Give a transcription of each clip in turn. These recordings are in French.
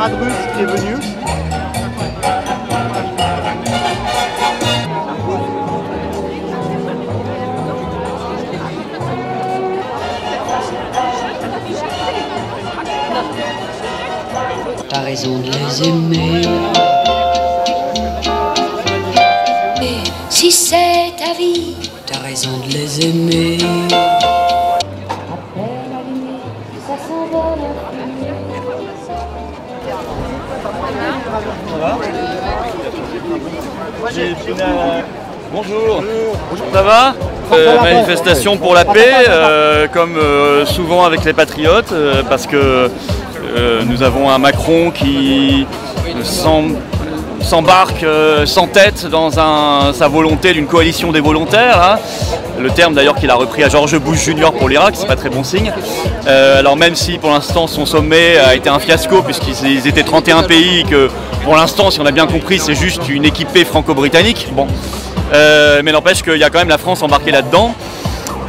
camarade russe qui est venu. T'as raison de les aimer. Et si c'est ta vie, t'as raison de les aimer. Après la nuit, ça s'envole Bonjour. Ça va manifestation pour la paix, comme souvent avec les patriotes, parce que nous avons un Macron qui s'embarque sans tête dans sa volonté d'une coalition des volontaires. Hein. Le terme d'ailleurs qu'il a repris à George Bush Jr. pour l'Irak, c'est pas très bon signe. Alors même si pour l'instant son sommet a été un fiasco puisqu'ils étaient 31 pays et que pour l'instant, si on a bien compris, c'est juste une équipée franco-britannique. Bon. Mais n'empêche qu'il y a quand même la France embarquée là-dedans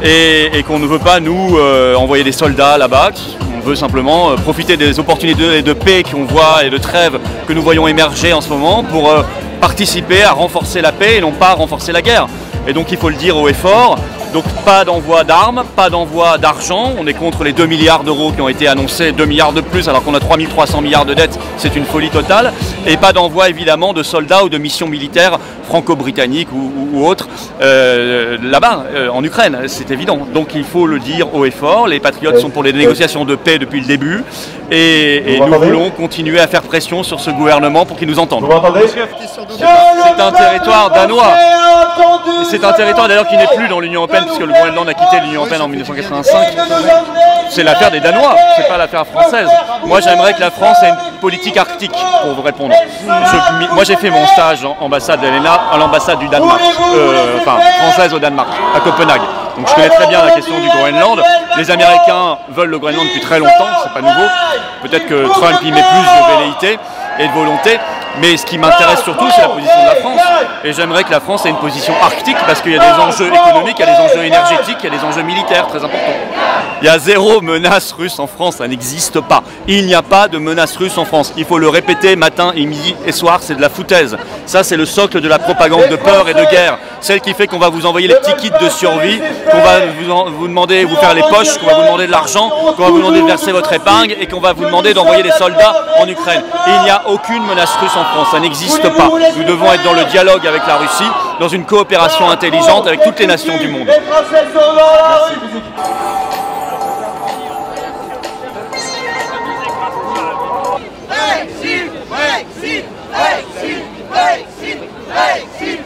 et qu'on ne veut pas nous envoyer des soldats là-bas. On veut simplement profiter des opportunités de paix qu'on voit et de trêve que nous voyons émerger en ce moment pour participer à renforcer la paix et non pas à renforcer la guerre. Et donc il faut le dire haut et fort, donc pas d'envoi d'armes, pas d'envoi d'argent, on est contre les 2 milliards d'euros qui ont été annoncés, 2 milliards de plus alors qu'on a 3300 milliards de dettes, c'est une folie totale, et pas d'envoi évidemment de soldats ou de missions militaires franco-britanniques ou autres là-bas, en Ukraine, c'est évident. Donc il faut le dire haut et fort, les patriotes sont pour les négociations de paix depuis le début, et nous voulons continuer à faire pression sur ce gouvernement pour qu'il nous entende. C'est un territoire danois. C'est un territoire d'ailleurs qui n'est plus dans l'Union européenne puisque le Groenland a quitté l'Union européenne en 1985. C'est l'affaire des Danois, c'est pas l'affaire française. Moi j'aimerais que la France ait une politique arctique pour vous répondre. Moi j'ai fait mon stage en ambassade d'Helena à l'ambassade du Danemark, française au Danemark, à Copenhague. Donc je connais très bien la question du Groenland. Les Américains veulent le Groenland depuis très longtemps, c'est pas nouveau. Peut-être que Trump y met plus de velléité et de volonté. Mais ce qui m'intéresse surtout, c'est la position de la France. Et j'aimerais que la France ait une position arctique parce qu'il y a des enjeux économiques, il y a des enjeux énergétiques, il y a des enjeux militaires très importants. Il y a zéro menace russe en France, ça n'existe pas. Il n'y a pas de menace russe en France. Il faut le répéter matin et midi et soir, c'est de la foutaise. Ça, c'est le socle de la propagande de peur et de guerre. Celle qui fait qu'on va vous envoyer les petits kits de survie, qu'on va vous demander, vous faire les poches, qu'on va vous demander de l'argent, qu'on va vous demander de verser votre épingle et qu'on va vous demander d'envoyer des soldats en Ukraine. Et il n'y a aucune menace russe en France, ça n'existe pas. Nous devons être dans le dialogue avec la Russie, dans une coopération intelligente avec toutes les nations du monde. Merci.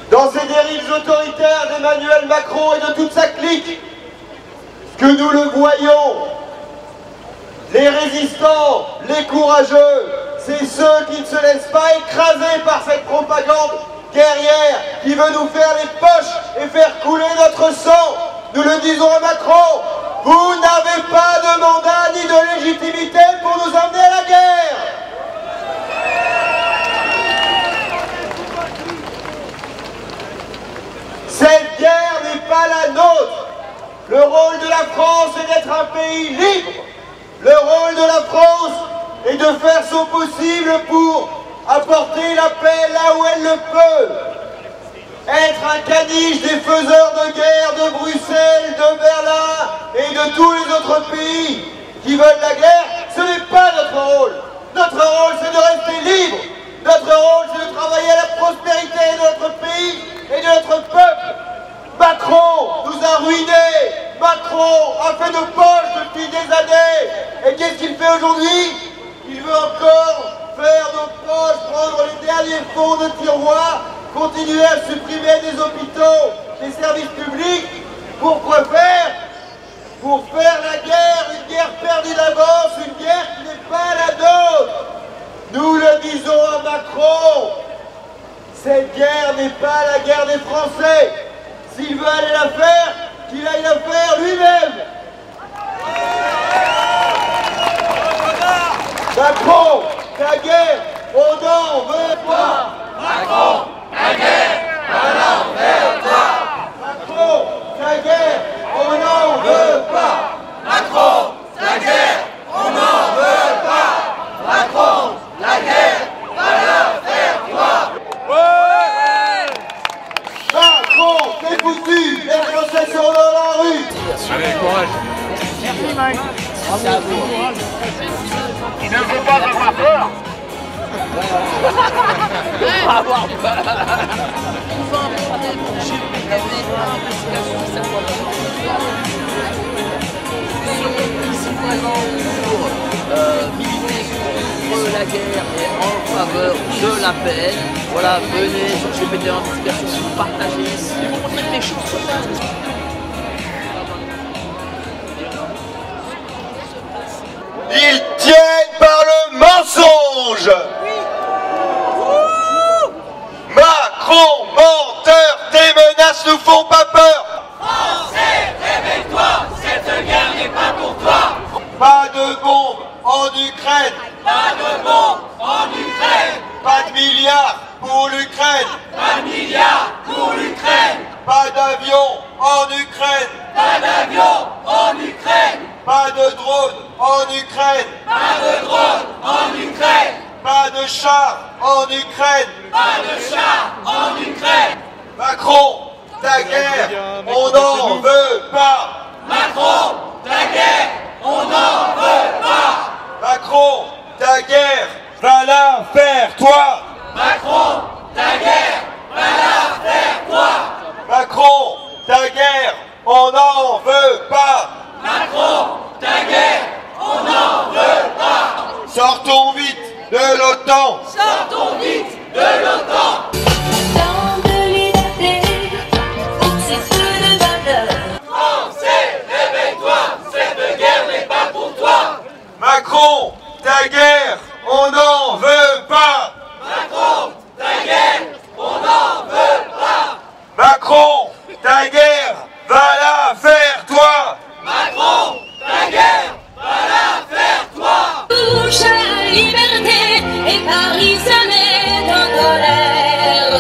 Dans ces dérives autoritaires d'Emmanuel Macron et de toute sa clique, que nous le voyons, les résistants, les courageux, c'est ceux qui ne se laissent pas écraser par cette propagande guerrière qui veut nous faire les poches et faire couler notre sang. Nous le disons à Macron, vous n'avez pas de mandat ni de légitimité pour nous emmener à la guerre. Cette guerre n'est pas la nôtre. Le rôle de la France est d'être un pays libre. Le rôle de la France est de faire son possible pour apporter la paix là où elle le peut. Être un caniche des faiseurs de guerre de Bruxelles, de Berlin et de tous les autres pays qui veulent la guerre, ce n'est pas notre rôle. Notre rôle, c'est de rester libre. Notre rôle, c'est de travailler à la prospérité de notre pays et de notre peuple. Macron nous a ruinés. Macron a fait nos poches depuis des années. Et qu'est-ce qu'il fait aujourd'hui? Il veut encore faire nos poches, prendre les derniers fonds de tiroir, continuer à supprimer des hôpitaux, des services publics. Pourquoi faire? Pour faire la guerre, une guerre perdue d'avance, une guerre qui n'est pas la nôtre. Nous le disons à Macron, cette guerre n'est pas la guerre des Français. S'il veut aller la faire, qu'il aille la faire lui-même. Macron, ta guerre, on n'en veut pas. Macron, ta guerre, pas avoir peur. Enfin, j'ai regardé l'investigation de cette ici présent pour militer contre la guerre et en faveur de la paix. Voilà, venez sur GPT Investigation, partagez, et vous montrer les choses comme ça. Ils tiennent par le mensonge. Macron, menteur, tes menaces nous font pas peur. Français, réveille-toi, cette guerre n'est pas pour toi. Pas de bombes en Ukraine. Pas de bombes en Ukraine. Pas de milliards pour l'Ukraine. Pas de milliards pour l'Ukraine. Pas d'avions en Ukraine. Pas d'avion en Ukraine. Pas de drones en Ukraine. Pas de drones en Ukraine. Pas de chars en Ukraine. Pas de chars en Ukraine. Macron, ta guerre, on n'en veut pas. Macron, ta guerre, on n'en veut pas. Macron, ta guerre, va la faire toi. Macron, ta guerre, va la faire toi. Macron, ta guerre, on n'en veut pas. Macron, ta guerre, on n'en veut pas. Sortons vite de l'OTAN. Sortons vite de l'OTAN. Tant de liberté, c'est peu de valeur. Français, réveille-toi, cette guerre n'est pas pour toi. Macron, ta guerre, on n'en veut pas. Macron, ta guerre, on n'en veut pas. Macron, ta guerre, va la faire toi. Macron, ta guerre, va la faire toi. Touche à la liberté et Paris se met en colère.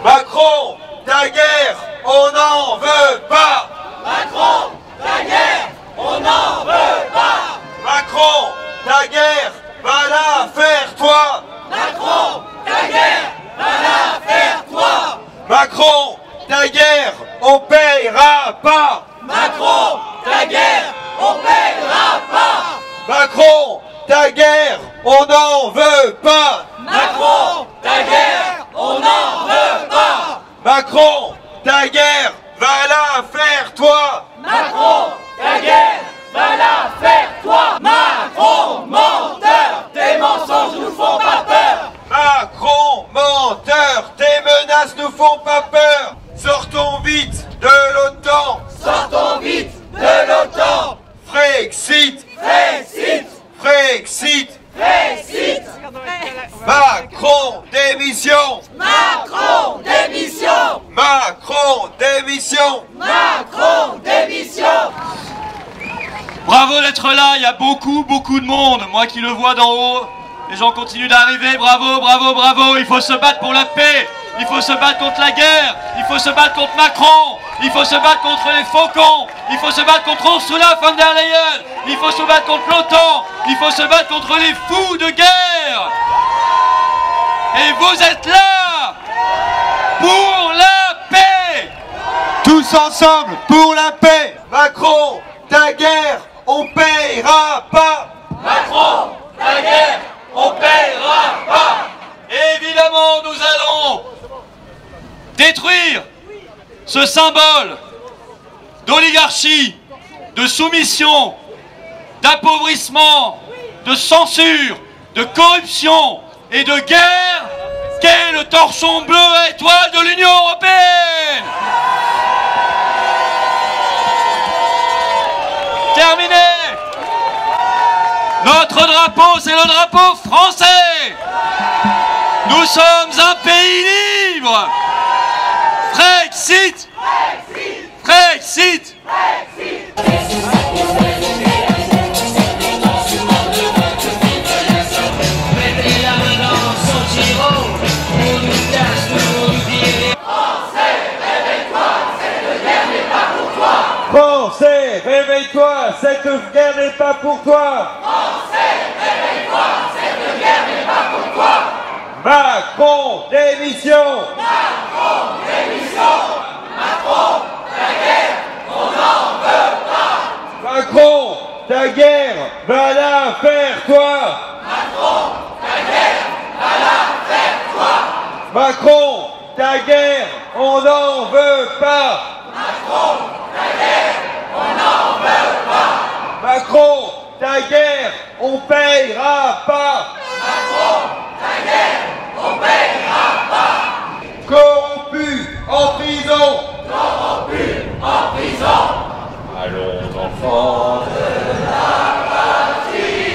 Macron, ta guerre, on n'en veut pas. Macron, ta guerre, on n'en veut pas. Macron, ta guerre, va la faire toi. Macron, ta guerre, va la faire toi. Macron, ta guerre, on payera pas. Macron, ta guerre, on payera pas. Macron, ta guerre, on n'en veut pas. Macron, ta guerre, on n'en veut pas. Macron, ta guerre, va la faire toi. Macron, ta guerre, va la faire toi. Macron, menteur, tes mensonges nous font pas peur. Macron, menteur, tes menaces nous font pas peur. Sortons vite de l'OTAN. Sortons vite de l'OTAN. Frexit, Brexit, Frexit. Brexit. Macron, démission. Macron, démission. Macron, démission. Macron, démission. Bravo d'être là, il y a beaucoup de monde. Moi qui le vois d'en haut, les gens continuent d'arriver. Bravo, bravo, bravo. Il faut se battre pour la paix. Il faut se battre contre la guerre. Il faut se battre contre Macron. Il faut se battre contre les faucons. Il faut se battre contre Ursula von der Leyen. Il faut se battre contre l'OTAN. Il faut se battre contre les fous de guerre. Et vous êtes là pour la paix. Tous ensemble pour la paix. Macron, ta guerre, on payera pas. Macron, ta guerre, on payera pas. Évidemment, nous allons détruire ce symbole d'oligarchie, de soumission, d'appauvrissement, de censure, de corruption et de guerre qu'est le torchon bleu à étoile de l'Union européenne. Terminé. Notre drapeau, c'est le drapeau français. Nous sommes un pays libre. Frexit. Frexit. Français, réveille-toi, cette guerre n'est pas pour toi. Français, réveille-toi, cette guerre n'est pas pour toi. Macron, démission. Macron, démission. Macron, ta guerre, on n'en veut pas. Macron, ta guerre, va la faire toi. Macron, ta guerre, va la faire toi. Macron, ta guerre, on n'en veut pas. Macron, ta guerre, on n'en veut pas. Macron, ta guerre, on payera pas. Macron, ta guerre, on payera pas. Corrompu, en prison. Corrompu, en prison. Allons enfants de la patrie.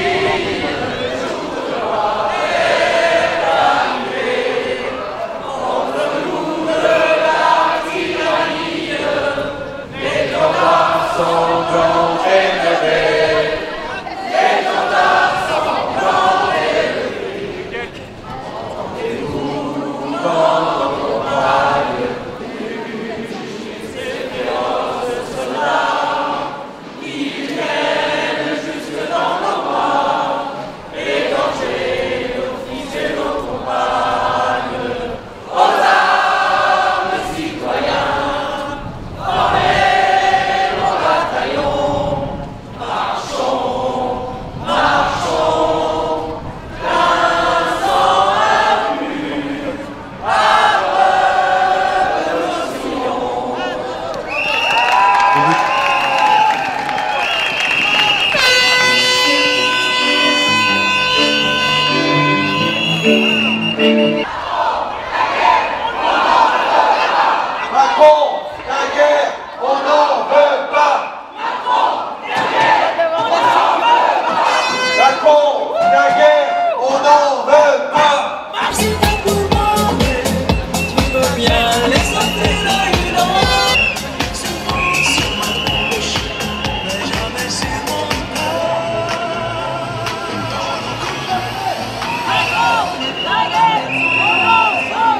Macron, la guerre, on n'en veut pas. Macron, la guerre, on n'en veut pas. C'est pas pour moi, mais tu peux bien les entrer là une heure. C'est bon sur ma bouche, mais jamais sur mon cœur. La guerre, on n'en veut pas.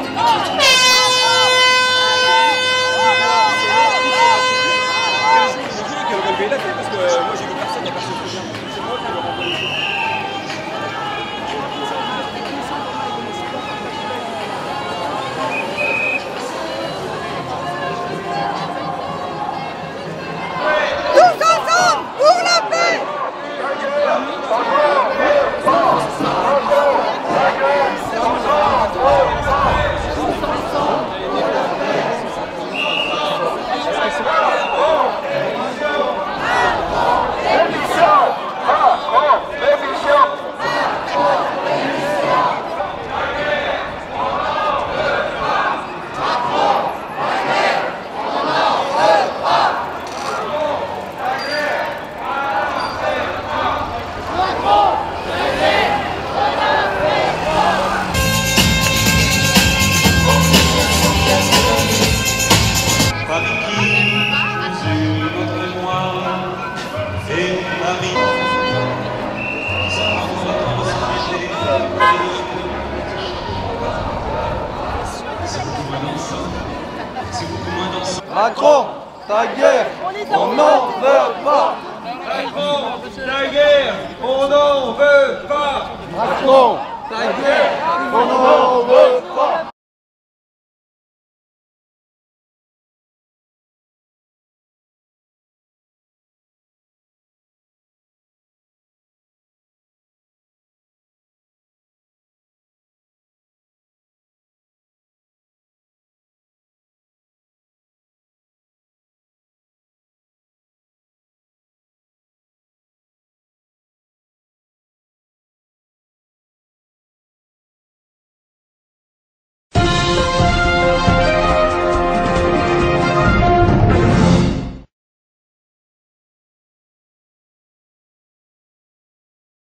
Macron, ta guerre, on n'en veut pas. Macron, ta guerre, on n'en veut pas. Macron, ta guerre, on n'en veut pas.